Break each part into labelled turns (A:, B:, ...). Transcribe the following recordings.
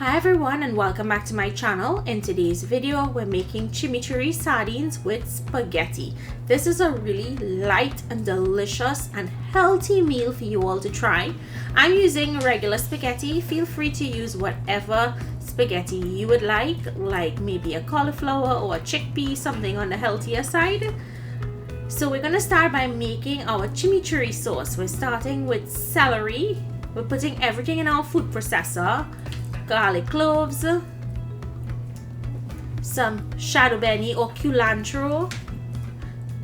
A: Hi everyone and welcome back to my channel. In today's video we're making chimichurri sardines with spaghetti. This is a really light and delicious and healthy meal for you all to try. I'm using regular spaghetti. Feel free to use whatever spaghetti you would like maybe a cauliflower or a chickpea, something on the healthier side. So we're going to start by making our chimichurri sauce. We're starting with celery. We're putting everything in our food processor. Garlic cloves, some shadon beni or culantro,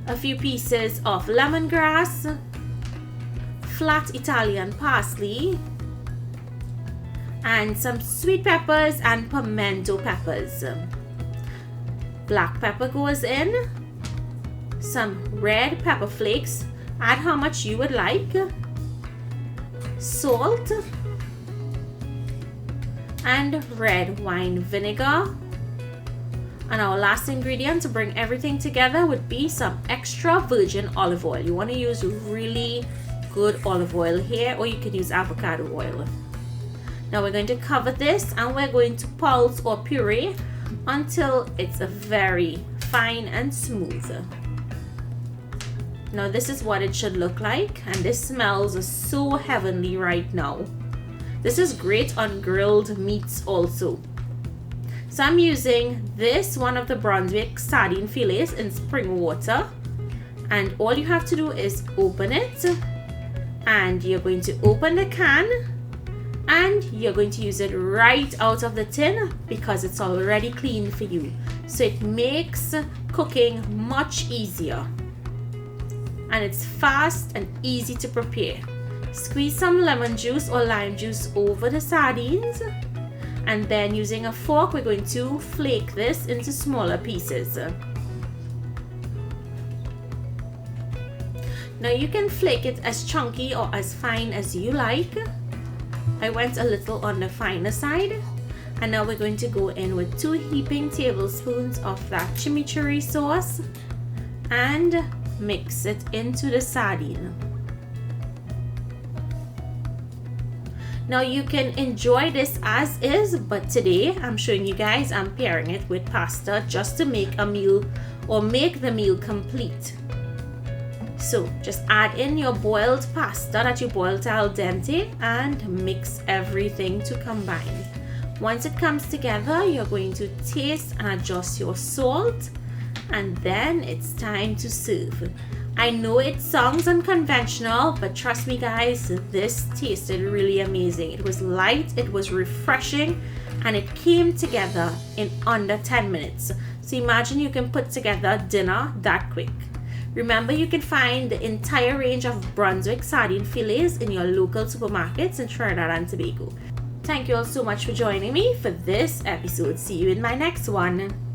A: a few pieces of lemongrass, flat Italian parsley, and some sweet peppers and pimento peppers. Black pepper goes in, some red pepper flakes, add how much you would like, salt, and red wine vinegar. And our last ingredient to bring everything together would be some extra virgin olive oil. You want to use really good olive oil here, or you can use avocado oil. Now we're going to cover this and we're going to pulse or puree until it's very fine and smooth. Now this is what it should look like, and this smells so heavenly right now. This is great on grilled meats also. So I'm using this one of the Brunswick Sardine fillets in spring water, and all you have to do is open it, and you're going to open the can and you're going to use it right out of the tin because it's already clean for you. So it makes cooking much easier and it's fast and easy to prepare. Squeeze some lemon juice or lime juice over the sardines, and then using a fork we're going to flake this into smaller pieces. Now you can flake it as chunky or as fine as you like. I went a little on the finer side, and now we're going to go in with 2 heaping tablespoons of that chimichurri sauce and mix it into the sardine. Now you can enjoy this as is, but today I'm showing you guys I'm pairing it with pasta just to make a meal or make the meal complete. So just add in your boiled pasta that you boiled al dente and mix everything to combine. Once it comes together, you're going to taste and adjust your salt, and then it's time to serve. I know it sounds unconventional, but trust me guys, this tasted really amazing. It was light, it was refreshing, and it came together in under 10 minutes. So imagine you can put together dinner that quick. Remember, you can find the entire range of Brunswick sardine fillets in your local supermarkets in Trinidad and Tobago. Thank you all so much for joining me for this episode. See you in my next one.